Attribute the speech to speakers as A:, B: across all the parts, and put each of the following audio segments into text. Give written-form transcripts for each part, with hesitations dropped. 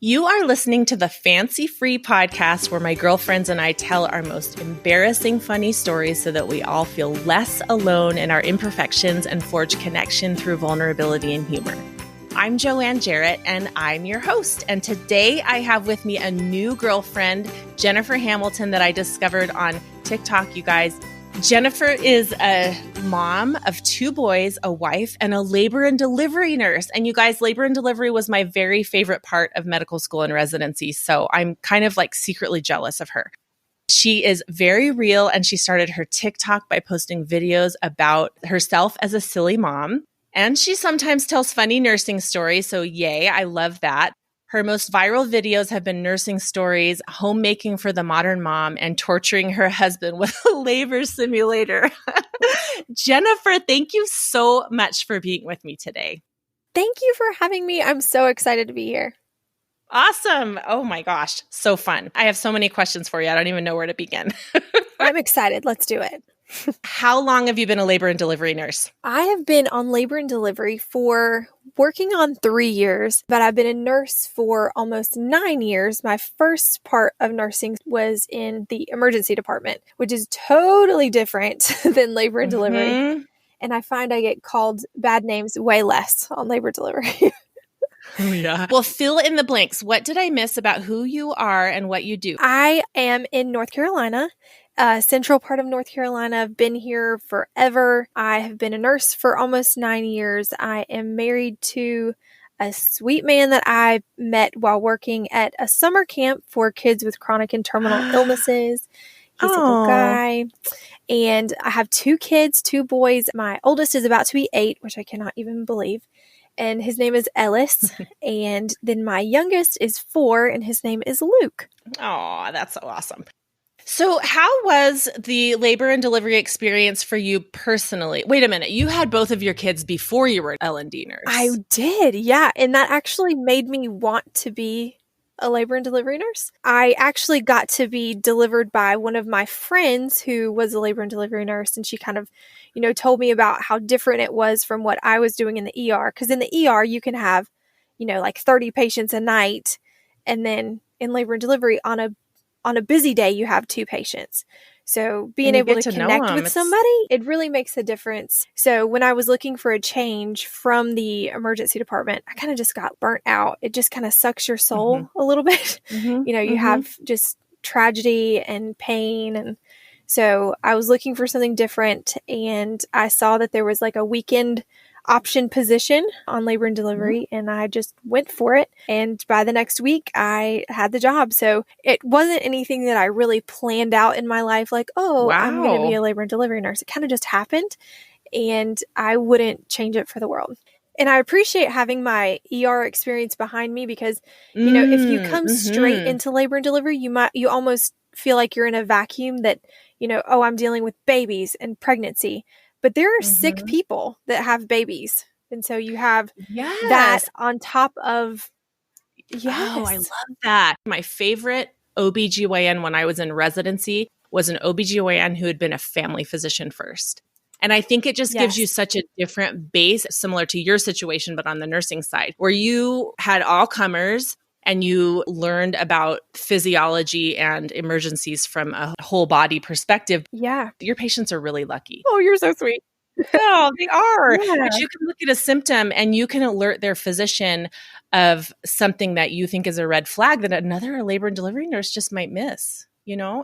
A: You are listening to the Fancy Free podcast where my girlfriends and I tell our most embarrassing funny stories so that we all feel less alone in our imperfections and forge connection through vulnerability and humor. I'm Joanne Jarrett and I'm your host. And today I have with me a new girlfriend, Jennifer Hamilton, that I discovered on TikTok, you guys. Jennifer is a mom of 2 boys, a wife, and a labor and delivery nurse. And you guys, labor and delivery was my very favorite part of medical school and residency. So I'm kind of like secretly jealous of her. She is very real, and she started her TikTok by posting videos about herself as a silly mom. And she sometimes tells funny nursing stories. So yay, I love that. Her most viral videos have been nursing stories, homemaking for the modern mom, and torturing her husband with a labor simulator. Jennifer, thank you so much for being with me today.
B: Thank you for having me. I'm so excited to be here.
A: Awesome. Oh my gosh, so fun. I have so many questions for you. I don't even know where to begin.
B: I'm excited. Let's do it.
A: How long have you been a labor and delivery nurse?
B: I have been on labor and delivery for working on 3 years, but I've been a nurse for almost 9 years. My first part of nursing was in the emergency department, which is totally different than labor and delivery. And I find I get called bad names way less on labor delivery.
A: Oh, yeah. Well, fill in the blanks. What did I miss about who you are and what you do?
B: I am in North Carolina. Central part of North Carolina. I've been here forever. I have been a nurse for almost 9 years. I am married to a sweet man that I met while working at a summer camp for kids with chronic and terminal illnesses. He's a good guy. And I have 2 kids, 2 boys. My oldest is about to be 8, which I cannot even believe. And his name is Ellis. And then my youngest is 4, and his name is Luke.
A: Oh, that's so awesome. So how was the labor and delivery experience for you personally? Wait a minute. You had both of your kids before you were an L&D nurse.
B: I did, yeah. And that actually made me want to be a labor and delivery nurse. I actually got to be delivered by one of my friends who was a labor and delivery nurse. And she kind of, told me about how different it was from what I was doing in the ER. Because in the ER, you can have, like 30 patients a night. And then in labor and delivery, on a busy day, you have 2 patients. So being able to connect with somebody, it really makes a difference. So when I was looking for a change from the emergency department, I kind of just got burnt out. It just kind of sucks your soul a little bit. You have just tragedy and pain. And so I was looking for something different. And I saw that there was like a weekend option position on labor and delivery, and I just went for it. And by the next week, I had the job. So it wasn't anything that I really planned out in my life, like, I'm going to be a labor and delivery nurse. It kind of just happened, and I wouldn't change it for the world. And I appreciate having my ER experience behind me because, if you come straight into labor and delivery, you almost feel like you're in a vacuum that, I'm dealing with babies and pregnancy. But there are sick people that have babies. And so you have that on top of,
A: Oh, I love that. My favorite OBGYN when I was in residency was an OBGYN who had been a family physician first. And I think it just gives you such a different base, similar to your situation, but on the nursing side, where you had all comers and you learned about physiology and emergencies from a whole body perspective.
B: Yeah.
A: Your patients are really lucky.
B: Oh, you're so sweet.
A: Oh, they are.
B: Yeah.
A: But you can look at a symptom and you can alert their physician of something that you think is a red flag that another labor and delivery nurse just might miss.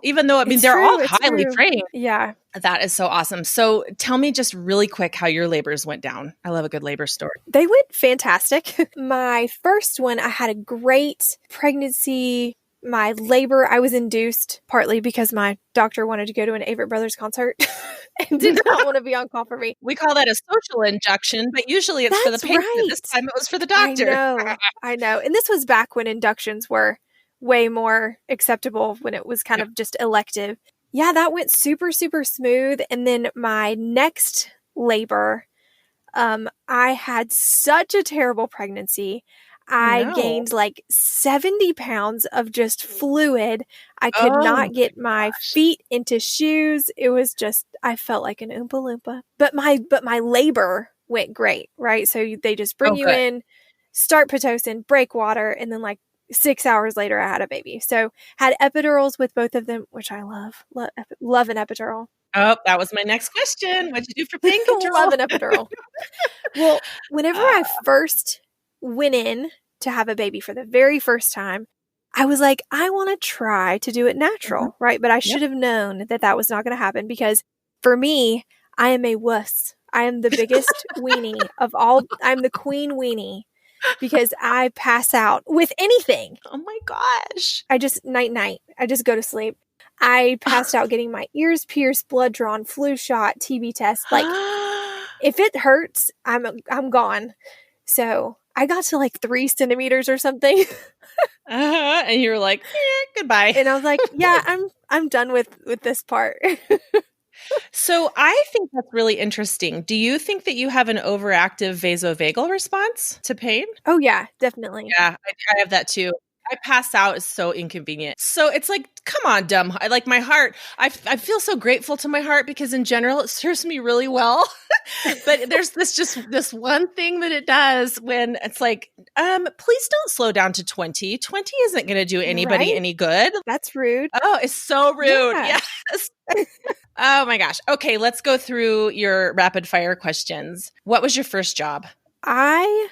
A: Even though, they're all highly trained.
B: Yeah.
A: That is so awesome. So tell me just really quick how your labors went down. I love a good labor story.
B: They went fantastic. My first one, I had a great pregnancy. My labor, I was induced partly because my doctor wanted to go to an Avett Brothers concert and did not want to be on call for me.
A: We call that a social induction, but usually it's for the patient. Right. This time it was for the doctor.
B: I know. And this was back when inductions were way more acceptable, when it was kind of just elective. Yeah, that went super, super smooth. And then my next labor, I had such a terrible pregnancy. I gained like 70 pounds of just fluid. I could not get my feet into shoes. It was just, I felt like an Oompa Loompa. But my labor went great, right? So they just bring you in, start Pitocin, break water, and then like 6 hours later, I had a baby. So had epidurals with both of them, which I love. Love an epidural.
A: Oh, that was my next question. What'd you do for pain control?
B: Love an epidural. Well, whenever I first went in to have a baby for the very first time, I was like, I want to try to do it natural, right? But I should have known that that was not going to happen because for me, I am a wuss. I am the biggest weenie of all. I'm the queen weenie because I pass out with anything.
A: Oh my gosh.
B: I just night. I just go to sleep. I passed out getting my ears pierced, blood drawn, flu shot, TB test. Like if it hurts, I'm gone. So I got to like 3 centimeters or something.
A: And you were like, goodbye.
B: And I was like, yeah, I'm done with this part.
A: So I think that's really interesting. Do you think that you have an overactive vasovagal response to pain?
B: Oh yeah, definitely.
A: Yeah, I have that too. I pass out is so inconvenient. So it's like, come on, dumb. I like my heart. I feel so grateful to my heart because in general, it serves me really well. But there's this one thing that it does when it's like, please don't slow down to 20. 20 isn't going to do anybody any good.
B: That's rude.
A: Oh, it's so rude.
B: Yeah.
A: Yes. Oh my gosh. Okay, let's go through your rapid fire questions. What was your first job?
B: I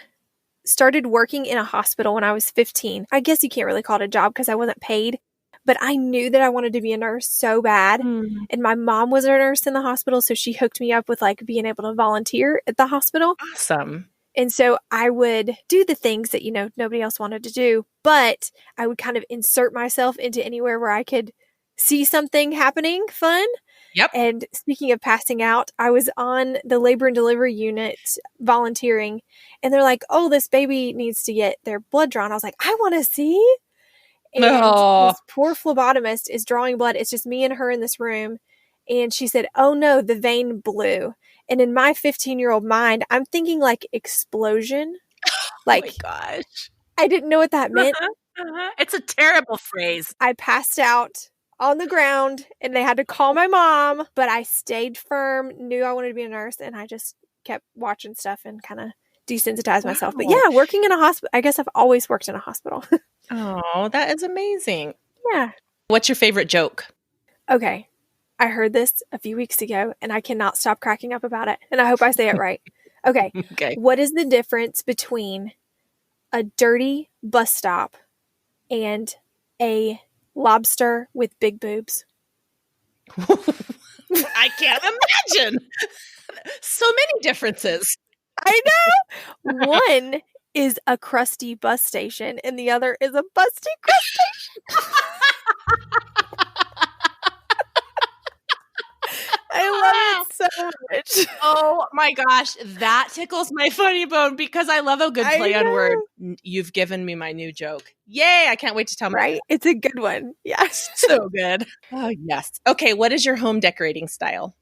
B: started working in a hospital when I was 15. I guess you can't really call it a job because I wasn't paid, but I knew that I wanted to be a nurse so bad. And my mom was a nurse in the hospital, so she hooked me up with like being able to volunteer at the hospital.
A: Awesome.
B: And so I would do the things that, nobody else wanted to do, but I would kind of insert myself into anywhere where I could see something happening fun.
A: Yep.
B: And speaking of passing out, I was on the labor and delivery unit volunteering, and they're like, oh, this baby needs to get their blood drawn. I was like, I want to see. And this poor phlebotomist is drawing blood. It's just me and her in this room. And she said, oh no, the vein blew. And in my 15-year-old mind, I'm thinking like explosion. Like,
A: oh my gosh.
B: I didn't know what that meant.
A: It's a terrible phrase.
B: I passed out on the ground and they had to call my mom, but I stayed firm, knew I wanted to be a nurse, and I just kept watching stuff and kind of desensitized myself. But yeah, working in a hospital, I guess I've always worked in a hospital.
A: Oh, that is amazing.
B: Yeah.
A: What's your favorite joke?
B: Okay. I heard this a few weeks ago and I cannot stop cracking up about it. And I hope I say it right. Okay. What is the difference between a dirty bus stop and a lobster with big boobs?
A: I can't imagine. So many differences.
B: I know. One is a crusty bus station and the other is a busty crustacean. I love it so much.
A: Oh my gosh. That tickles my funny bone because I love a good play on word. You've given me my new joke. Yay. I can't wait to tell my
B: Right? It's a good one. Yes.
A: So good. Oh, yes. Okay. What is your home decorating style?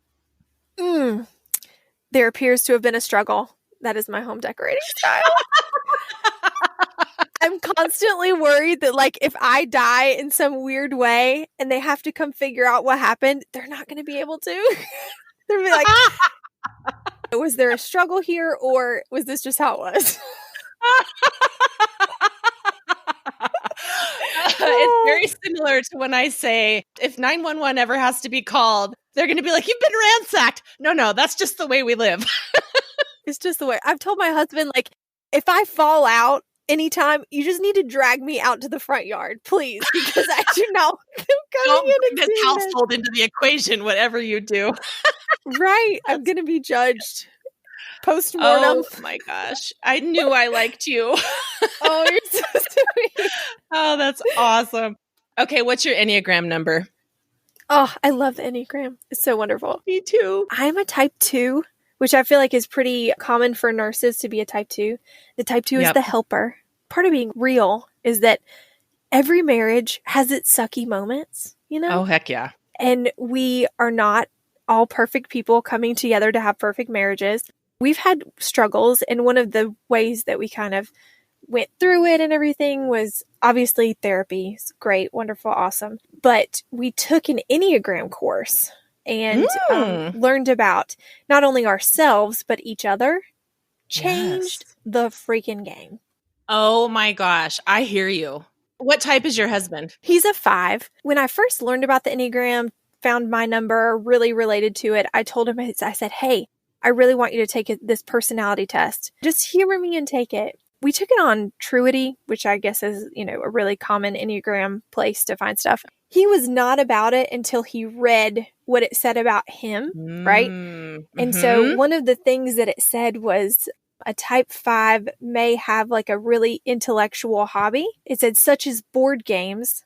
B: There appears to have been a struggle. That is my home decorating style. I'm constantly worried that, like, if I die in some weird way and they have to come figure out what happened, they're not going to be able to. They're going to be like, was there a struggle here or was this just how it was?
A: It's very similar to when I say, if 911 ever has to be called, they're going to be like, you've been ransacked. No, that's just the way we live.
B: It's just the way. I've told my husband, like, if I fall out anytime, you just need to drag me out to the front yard, please, because I do not want them coming in and
A: this household into the equation, whatever you do.
B: Right. I'm going to be judged post-mortem.
A: Oh my gosh. I knew I liked you.
B: Oh, you're so sweet.
A: Oh, that's awesome. Okay, what's your Enneagram number?
B: Oh, I love the Enneagram. It's so wonderful.
A: Me too.
B: I'm a type 2, which I feel like is pretty common for nurses to be a type 2. The type 2 is the helper. Part of being real is that every marriage has its sucky moments,
A: Oh, heck yeah.
B: And we are not all perfect people coming together to have perfect marriages. We've had struggles, and one of the ways that we kind of went through it and everything was obviously therapy. It's great, wonderful, awesome. But we took an Enneagram course and learned about not only ourselves, but each other. Changed the freaking game.
A: Oh my gosh. I hear you. What type is your husband?
B: He's a 5. When I first learned about the Enneagram, found my number, really related to it, I told him, I said, hey, I really want you to take this personality test. Just humor me and take it. We took it on Truity, which I guess is, a really common Enneagram place to find stuff. He was not about it until he read what it said about him, right? And so one of the things that it said was a type 5 may have like a really intellectual hobby. It said such as board games,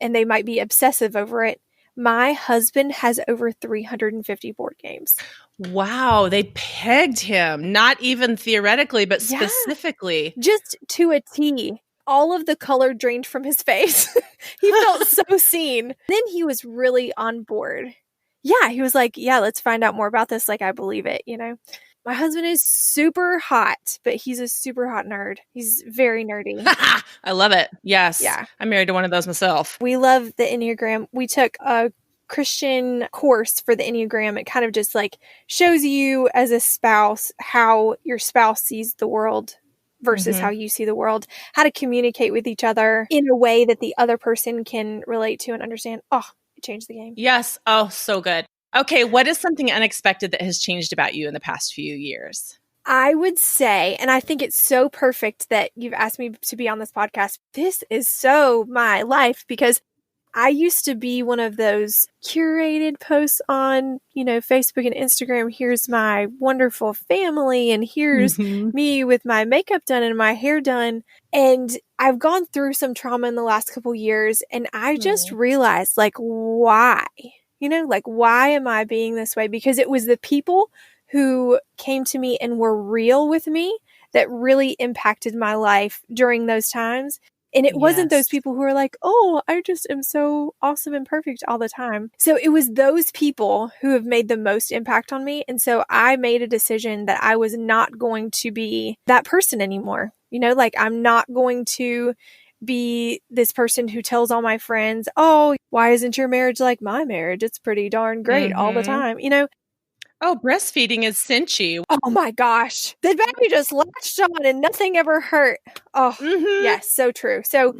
B: and they might be obsessive over it. My husband has over 350 board games.
A: Wow, they pegged him, not even theoretically, but specifically.
B: Just to a T. All of the color drained from his face. He felt so seen. Then he was really on board. Yeah, he was like, yeah, let's find out more about this. Like, I believe it, My husband is super hot, but he's a super hot nerd. He's very nerdy.
A: I love it. Yes.
B: Yeah.
A: I'm married to one of those myself.
B: We love the Enneagram. We took a Christian course for the Enneagram. It kind of just like shows you as a spouse how your spouse sees the world versus how you see the world, how to communicate with each other in a way that the other person can relate to and understand. Oh, it changed the game.
A: Yes. Oh, so good. Okay. What is something unexpected that has changed about you in the past few years?
B: I would say, and I think it's so perfect that you've asked me to be on this podcast. This is so my life because I used to be one of those curated posts on, Facebook and Instagram. Here's my wonderful family and here's me with my makeup done and my hair done. And I've gone through some trauma in the last couple years and I just realized why, why am I being this way? Because it was the people who came to me and were real with me that really impacted my life during those times. And it wasn't those people who were like, oh, I just am so awesome and perfect all the time. So it was those people who have made the most impact on me. And so I made a decision that I was not going to be that person anymore. I'm not going to be this person who tells all my friends, oh, why isn't your marriage like my marriage? It's pretty darn great all the time.
A: Oh, breastfeeding is cinchy.
B: Oh my gosh. The baby just latched on and nothing ever hurt. Oh, yes, so true. So,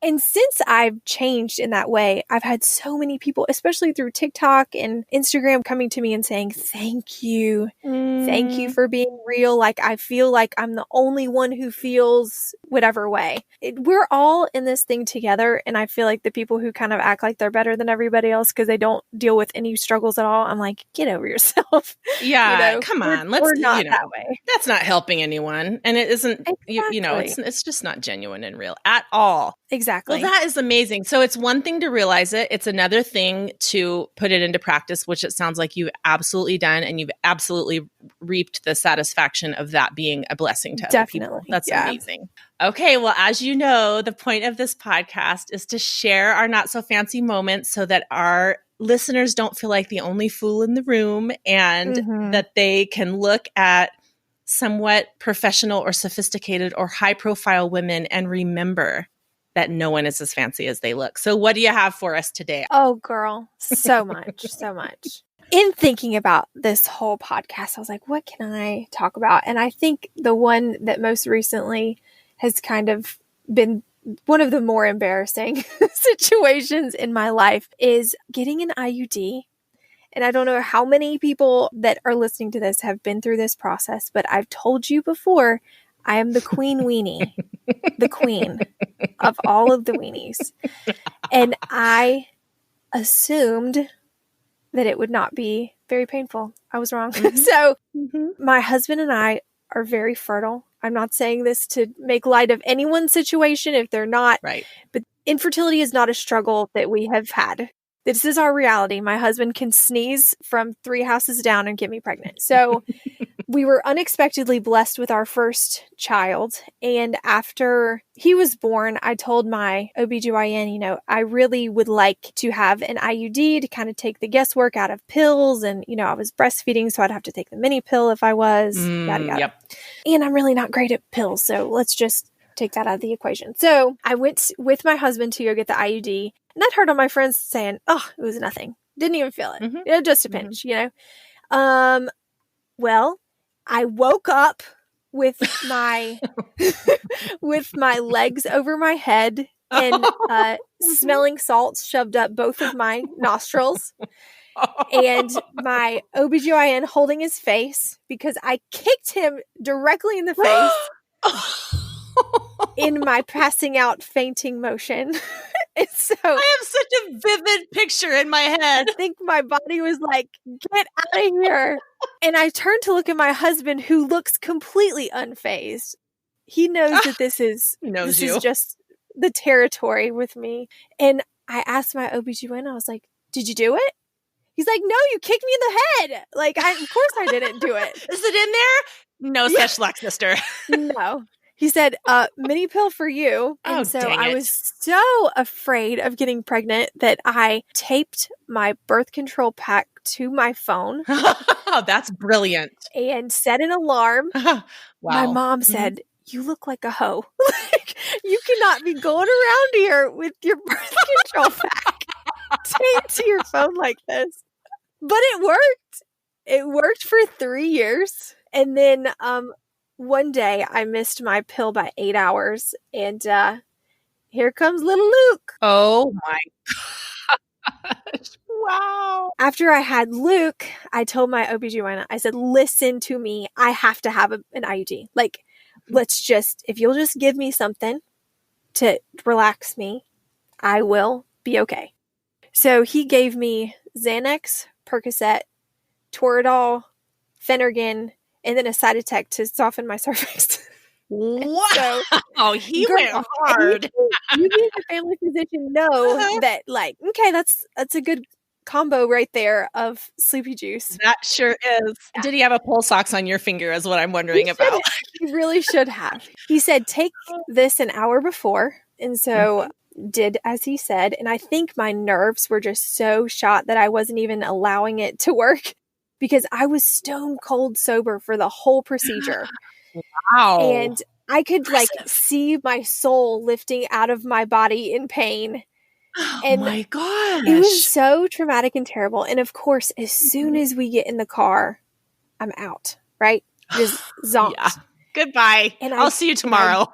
B: and since I've changed in that way, I've had so many people, especially through TikTok and Instagram, coming to me and saying, thank you. Thank you for being real. Like, I feel like I'm the only one who feels whatever way. We're all in this thing together. And I feel like the people who kind of act like they're better than everybody else because they don't deal with any struggles at all, I'm like, get over yourself.
A: Yeah, come on.
B: We're not that way.
A: That's not helping anyone. And it isn't, it's just not genuine and real at all.
B: Exactly.
A: Well, that is amazing. So it's one thing to realize it. It's another thing to put it into practice, which it sounds like you've absolutely done. And you've absolutely reaped the satisfaction of that being a blessing to other people. That's amazing. Okay. Well, as you know, the point of this podcast is to share our not so fancy moments so that our listeners don't feel like the only fool in the room and that they can look at somewhat professional or sophisticated or high profile women and remember that no one is as fancy as they look. So what do you have for us today?
B: Oh, girl, so much, so much. In thinking about this whole podcast, I was like, what can I talk about? And I think the one that most recently has kind of been one of the more embarrassing situations in my life is getting an IUD. And I don't know how many people that are listening to this have been through this process, but I've told you before, I am the queen weenie, the queen of all of the weenies. And I assumed that it would not be very painful. I was wrong. So my husband and I are very fertile. I'm not saying this to make light of anyone's situation if they're not.
A: Right.
B: But infertility is not a struggle that we have had. This is our reality. My husband can sneeze from 3 houses down and get me pregnant. So we were unexpectedly blessed with our first child. And after he was born, I told my OBGYN, I really would like to have an IUD to kind of take the guesswork out of pills. And, I was breastfeeding, so I'd have to take the mini pill if I was, yada, yada. Yep. And I'm really not great at pills. So let's just take that out of the equation. So I went with my husband to go get the IUD. And I'd heard all my friends saying, oh, it was nothing. Didn't even feel it. Just a pinch, Well, I woke up with my with my legs over my head and smelling salts shoved up both of my nostrils, and my OBGYN holding his face because I kicked him directly in the face in my passing out fainting motion. And so
A: I have such a vivid picture in my head.
B: I think my body was like, get out of here. And I turned to look at my husband, who looks completely unfazed. He knows that this is just the territory with me. And I asked my OBGYN, I was like, did you do it? He's like, no, you kicked me in the head. Like, of course I didn't do it.
A: Is it in there? No such luck, sister.
B: No. He said, mini pill for you. And so I was so afraid of getting pregnant that I taped my birth control pack to my phone.
A: Oh, that's brilliant.
B: And set an alarm.
A: Wow.
B: My mom said, you look like a hoe. Like, you cannot be going around here with your birth control pack taped to your phone like this. But it worked. It worked for 3 years. And then one day I missed my pill by 8 hours. And here comes little Luke.
A: Oh my gosh. Wow.
B: After I had Luke, I told my OBGYN, I said, listen to me. I have to have an IUD. Like, if you'll just give me something to relax me, I will be okay. So he gave me Xanax, Percocet, Toradol, Phenergan, and then a Cytotec to soften my cervix.
A: Wow. So, he went hard.
B: You being a family physician know that, like, okay, that's a good combo right there of sleepy juice.
A: That sure is. Yeah. Did he have a pulse ox on your finger is what I'm wondering about.
B: He really should have. He said, take this an hour before. And so did as he said. And I think my nerves were just so shot that I wasn't even allowing it to work because I was stone cold sober for the whole procedure.
A: Wow.
B: And I could see my soul lifting out of my body in pain.
A: Oh my gosh.
B: It was so traumatic and terrible. And of course, as soon as we get in the car, I'm out, right? Just zonked.
A: Yeah. Goodbye. And I'll see you tomorrow.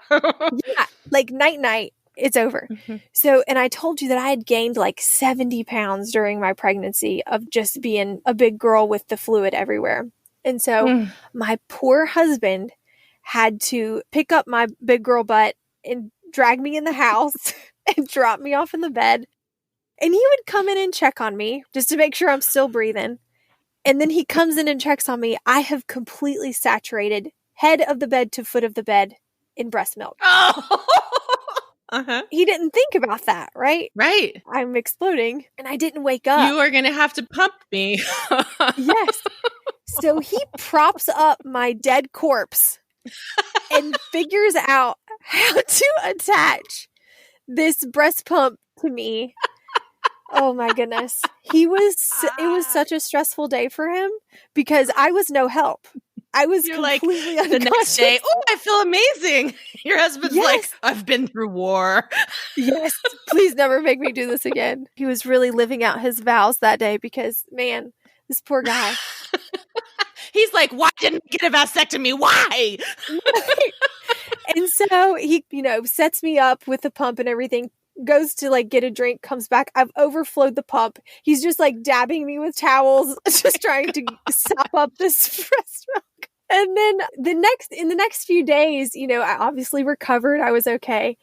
B: Like night, it's over. So, and I told you that I had gained like 70 pounds during my pregnancy of just being a big girl with the fluid everywhere. And so my poor husband had to pick up my big girl butt and drag me in the house and drop me off in the bed. And he would come in and check on me just to make sure I'm still breathing. And then he comes in and checks on me. I have completely saturated head of the bed to foot of the bed in breast milk.
A: Oh.
B: He didn't think about that, right?
A: Right.
B: I'm exploding and I didn't wake up.
A: You are going to have to pump me.
B: Yes. So he props up my dead corpse and figures out how to attach this breast pump to me. Oh my goodness. It was such a stressful day for him because I was no help. I was completely unconscious.
A: The next day, oh, I feel amazing. Your husband's like, I've been through war.
B: Yes. Please never make me do this again. He was really living out his vows that day because, man, this poor guy.
A: He's like, why didn't I get a vasectomy? Why?
B: And so he, sets me up with the pump and everything, goes to get a drink, comes back. I've overflowed the pump. He's just dabbing me with towels, just trying to sop up this breast milk. And then in the next few days, I obviously recovered. I was okay.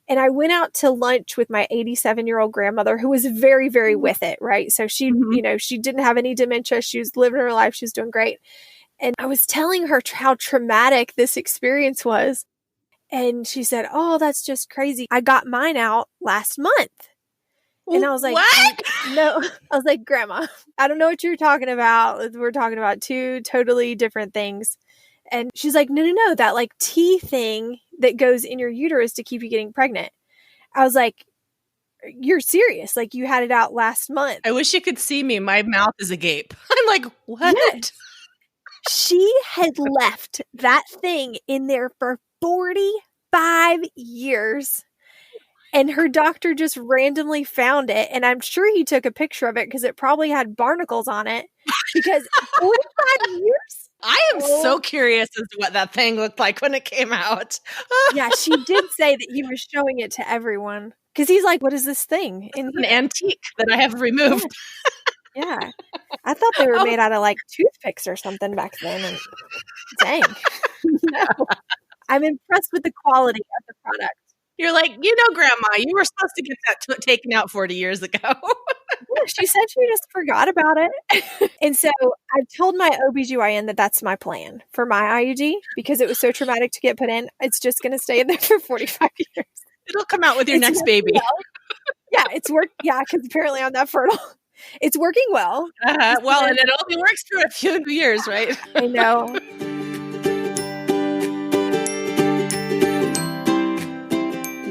B: And I went out to lunch with my 87-year-old grandmother who was very, very with it. Right. So she, she didn't have any dementia. She was living her life. She was doing great. And I was telling her how traumatic this experience was. And she said, oh, that's just crazy. I got mine out last month. And I was like,
A: what?
B: No, I was like, Grandma, I don't know what you're talking about. We're talking about two totally different things. And she's like, no, that tea thing that goes in your uterus to keep you getting pregnant. I was like, you're serious? You had it out last month.
A: I wish you could see me. My mouth is agape. I'm like, what?
B: Yes. She had left that thing in there for 45 years. And her doctor just randomly found it. And I'm sure he took a picture of it because it probably had barnacles on it. Because 45 years?
A: I am so curious as to what that thing looked like when it came out.
B: Yeah, she did say that he was showing it to everyone. Because he's like, what is this thing?
A: It's an antique that I have removed.
B: Yeah. I thought they were made out of like toothpicks or something back then. And dang. No. I'm impressed with the quality of the product.
A: You're like, Grandma, you were supposed to get that taken out 40 years ago.
B: Yeah, she said she just forgot about it. And so I told my OBGYN that that's my plan for my IUD because it was so traumatic to get put in. It's just going to stay in there for 45 years.
A: It'll come out with your next baby.
B: Well. Yeah, it's work. Yeah, because apparently I'm not fertile. It's working well.
A: Well, and it only works for a few years, right?
B: I know.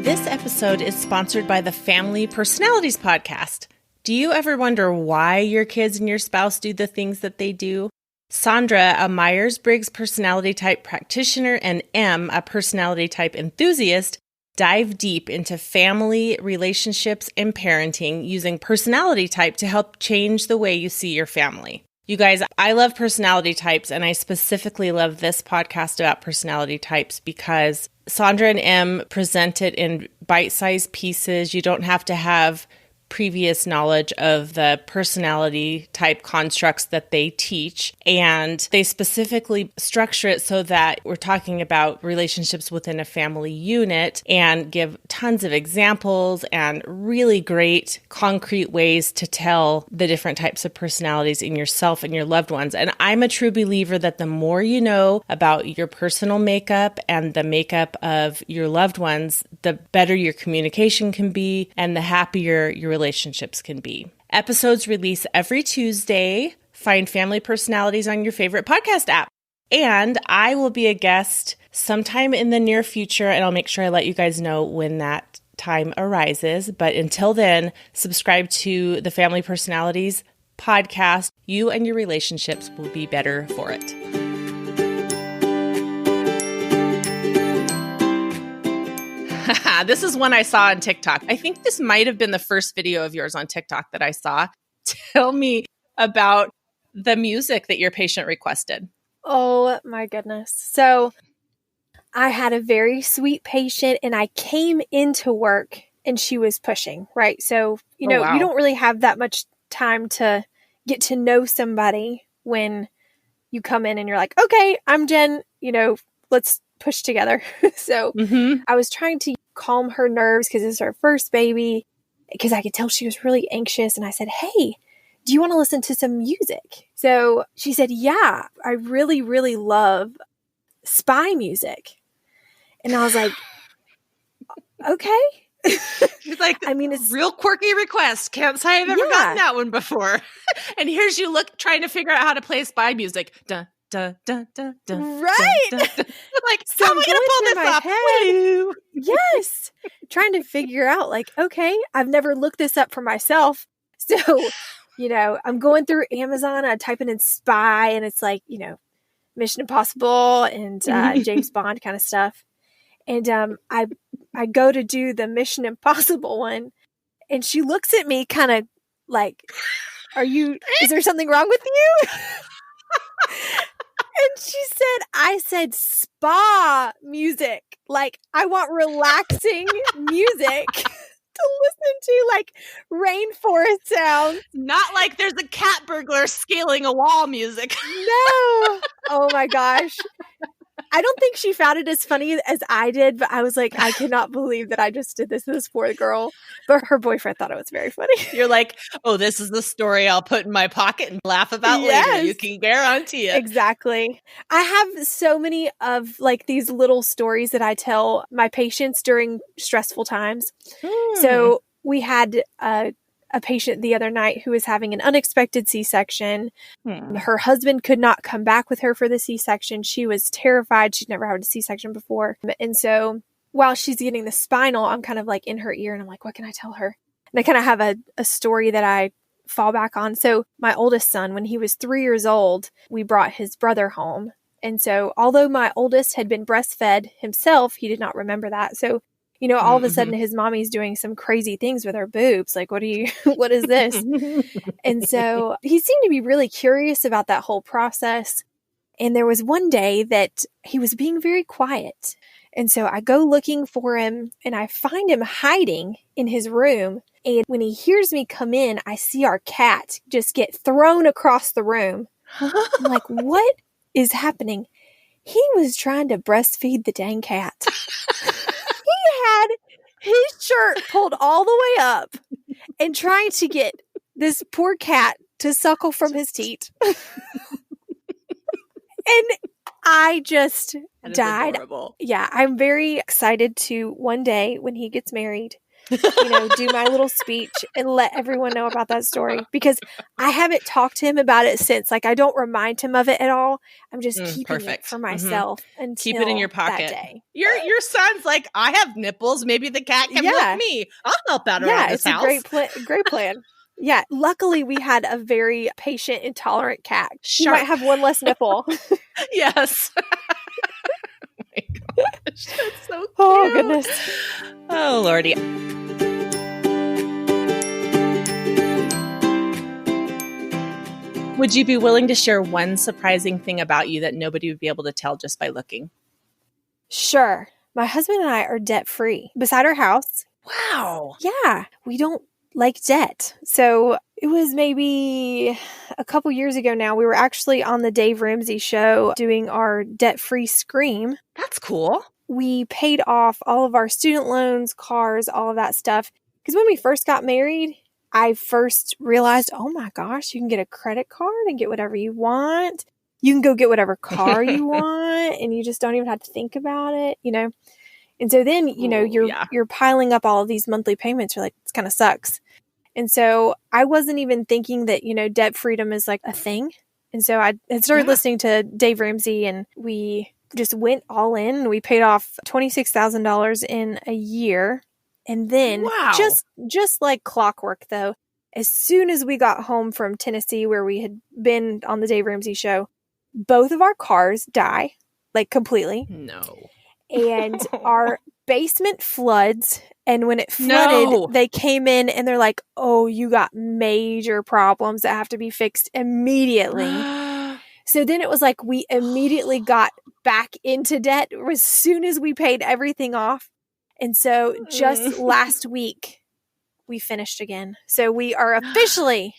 A: This episode is sponsored by the Family Personalities Podcast. Do you ever wonder why your kids and your spouse do the things that they do? Sandra, a Myers-Briggs personality type practitioner, and Em, a personality type enthusiast, dive deep into family, relationships, and parenting using personality type to help change the way you see your family. You guys, I love personality types, and I specifically love this podcast about personality types because Sandra and Em present it in bite-sized pieces. You don't have to have previous knowledge of the personality type constructs that they teach. And they specifically structure it so that we're talking about relationships within a family unit and give tons of examples and really great concrete ways to tell the different types of personalities in yourself and your loved ones. And I'm a true believer that the more you know about your personal makeup and the makeup of your loved ones, the better your communication can be and the happier your relationships can be. Episodes release every Tuesday. Find Family Personalities on your favorite podcast app. And I will be a guest sometime in the near future, and I'll make sure I let you guys know when that time arises. But until then, subscribe to the Family Personalities podcast. You and your relationships will be better for it. This is one I saw on TikTok. I think this might have been the first video of yours on TikTok that I saw. Tell me about the music that your patient requested.
B: Oh my goodness. So I had a very sweet patient and I came into work and she was pushing, right? So, you don't really have that much time to get to know somebody when you come in and you're like, okay, I'm Jen, let's push together. So I was trying to calm her nerves because it's her first baby, because I could tell she was really anxious. And I said, hey, do you want to listen to some music? So she said, yeah, I really, really love spy music. And I was like, okay.
A: She's like, it's real quirky request. Can't say I've ever gotten that one before. And here's you trying to figure out how to play spy music. Dun, dun, dun, dun, dun,
B: right.
A: Dun, dun, dun. Like, so how am I going to pull this off?
B: Yes. Trying to figure out okay, I've never looked this up for myself. So, I'm going through Amazon, I'm typing in spy and it's Mission Impossible and James Bond kind of stuff. And I go to do the Mission Impossible one and she looks at me kind of like, is there something wrong with you? And she said, I said spa music. I want relaxing music to listen to, rainforest sounds.
A: Not like there's a cat burglar scaling a wall music.
B: No. Oh my gosh. I don't think she found it as funny as I did, but I was like, I cannot believe that I just did this to this poor girl. But her boyfriend thought it was very funny.
A: You're like, oh, this is the story I'll put in my pocket and laugh about later. You can guarantee it.
B: Exactly. I have so many of these little stories that I tell my patients during stressful times. So we had a patient the other night who was having an unexpected C-section. Her husband could not come back with her for the C-section. She was terrified. She'd never had a C-section before. And so while she's getting the spinal, I'm kind of in her ear and I'm like, what can I tell her? And I kind of have a story that I fall back on. So my oldest son, when he was 3 years old, we brought his brother home. And so although my oldest had been breastfed himself, he did not remember that. So all of a sudden his mommy's doing some crazy things with her boobs. What is this? And so he seemed to be really curious about that whole process. And there was one day that he was being very quiet. And so I go looking for him and I find him hiding in his room. And when he hears me come in, I see our cat just get thrown across the room. I'm like, what is happening? He was trying to breastfeed the dang cat. He had his shirt pulled all the way up and trying to get this poor cat to suckle from his teat. And I just died.
A: Adorable.
B: Yeah, I'm very excited to one day when he gets married, do my little speech and let everyone know about that story, because I haven't talked to him about it since. Like, I don't remind him of it at all. I'm just keeping it for myself until
A: keep it in your pocket.
B: That day.
A: Your son's like, I have nipples. Maybe the cat can milk me. I'll help out around this house.
B: It's a great plan. Yeah, luckily we had a very patient and tolerant cat. She might have one less nipple.
A: Yes. Oh my gosh, that's so cute.
B: Oh, goodness.
A: Oh, Lordy. Would you be willing to share one surprising thing about you that nobody would be able to tell just by looking?
B: Sure. My husband and I are debt-free beside our house.
A: Wow.
B: Yeah, we don't like debt. So it was maybe a couple years ago now. We were actually on the Dave Ramsey show doing our debt-free scream.
A: That's cool.
B: We paid off all of our student loans, cars, all of that stuff. Because when we first got married, I first realized, oh my gosh, you can get a credit card and get whatever you want. You can go get whatever car you want, and you just don't even have to think about it, And so then, you're piling up all of these monthly payments. You're like, this kind of sucks. And so I wasn't even thinking that, debt freedom is like a thing. And so I had started listening to Dave Ramsey, and we just went all in. We paid off $26,000 in a year. And then just like clockwork, though, as soon as we got home from Tennessee, where we had been on the Dave Ramsey show, both of our cars die, like completely.
A: No.
B: And our basement floods. And when it flooded, they came in and they're like, oh, you got major problems that have to be fixed immediately. So then it was like we immediately got back into debt as soon as we paid everything off. And so just last week, we finished again. So we are officially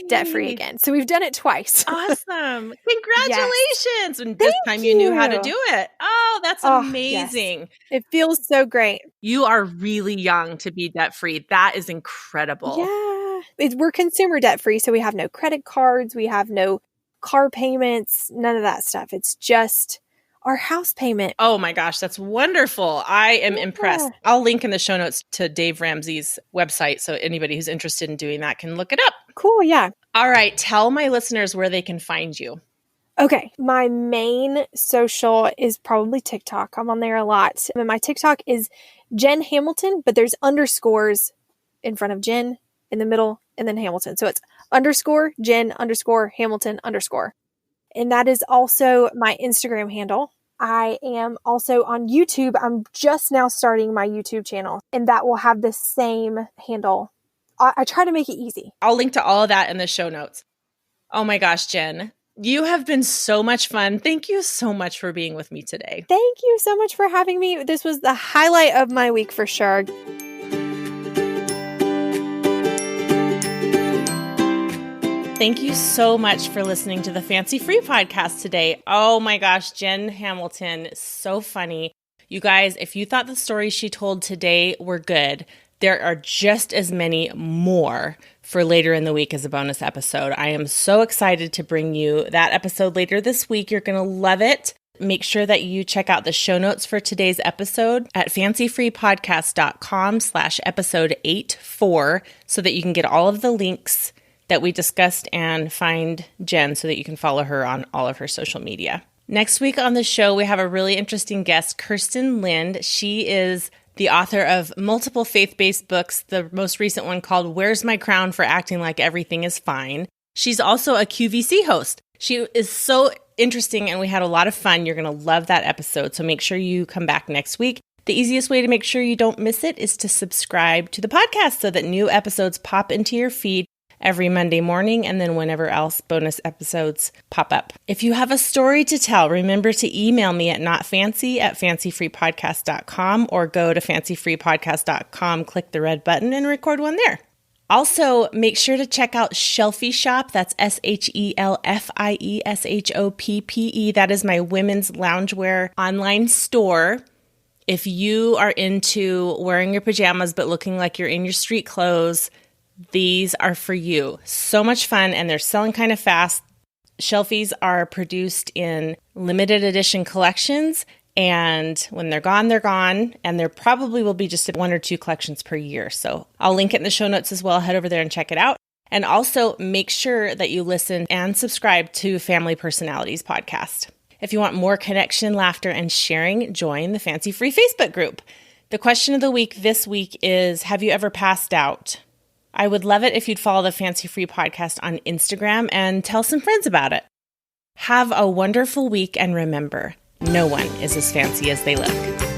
B: debt-free again. So we've done it twice.
A: Awesome. Congratulations. Yes. And this time you knew how to do it. Oh, that's amazing.
B: Yes. It feels so great.
A: You are really young to be debt-free. That is incredible.
B: Yeah. We're consumer debt-free. So we have no credit cards. We have no car payments, none of that stuff. It's just our house payment.
A: Oh my gosh, that's wonderful. I am impressed. I'll link in the show notes to Dave Ramsey's website so anybody who's interested in doing that can look it up.
B: Cool, yeah.
A: All right, tell my listeners where they can find you.
B: Okay, my main social is probably TikTok. I'm on there a lot. And my TikTok is Jen Hamilton, but there's underscores in front of Jen, in the middle, and then Hamilton. So it's underscore Jen underscore Hamilton underscore. And that is also my Instagram handle. I am also on YouTube. I'm just now starting my YouTube channel, and that will have the same handle. I try to make it easy.
A: I'll link to all of that in the show notes. Oh my gosh, Jen, you have been so much fun. Thank you so much for being with me today.
B: Thank you so much for having me. This was the highlight of my week for sure.
A: Thank you so much for listening to the Fancy Free podcast today. Oh my gosh, Jen Hamilton, so funny. You guys, if you thought the stories she told today were good, there are just as many more for later in the week as a bonus episode. I am so excited to bring you that episode later this week. You're going to love it. Make sure that you check out the show notes for today's episode at fancyfreepodcast.com/episode 84 so that you can get all of the links that we discussed and find Jen so that you can follow her on all of her social media. Next week on the show, we have a really interesting guest, Kerstin Lind. She is the author of multiple faith-based books, the most recent one called Where's My Crown for Acting Like Everything is Fine. She's also a QVC host. She is so interesting, and we had a lot of fun. You're going to love that episode, so make sure you come back next week. The easiest way to make sure you don't miss it is to subscribe to the podcast so that new episodes pop into your feed every Monday morning, and then whenever else bonus episodes pop up. If you have a story to tell, remember to email me at notfancy@fancyfreepodcast.com or go to fancyfreepodcast.com, click the red button, and record one there. Also, make sure to check out Shelfie Shoppe. That's ShelfiesHoppe. That is my women's loungewear online store. If you are into wearing your pajamas but looking like you're in your street clothes, these are for you. So much fun, and they're selling kind of fast. Shelfies are produced in limited edition collections, and when they're gone, they're gone. And there probably will be just 1 or 2 collections per year. So I'll link it in the show notes as well. Head over there and check it out. And also make sure that you listen and subscribe to Family Personalities podcast. If you want more connection, laughter, and sharing, join the Fancy Free Facebook group. The question of the week this week is, have you ever passed out? I would love it if you'd follow the Fancy Free podcast on Instagram and tell some friends about it. Have a wonderful week, and remember, no one is as fancy as they look.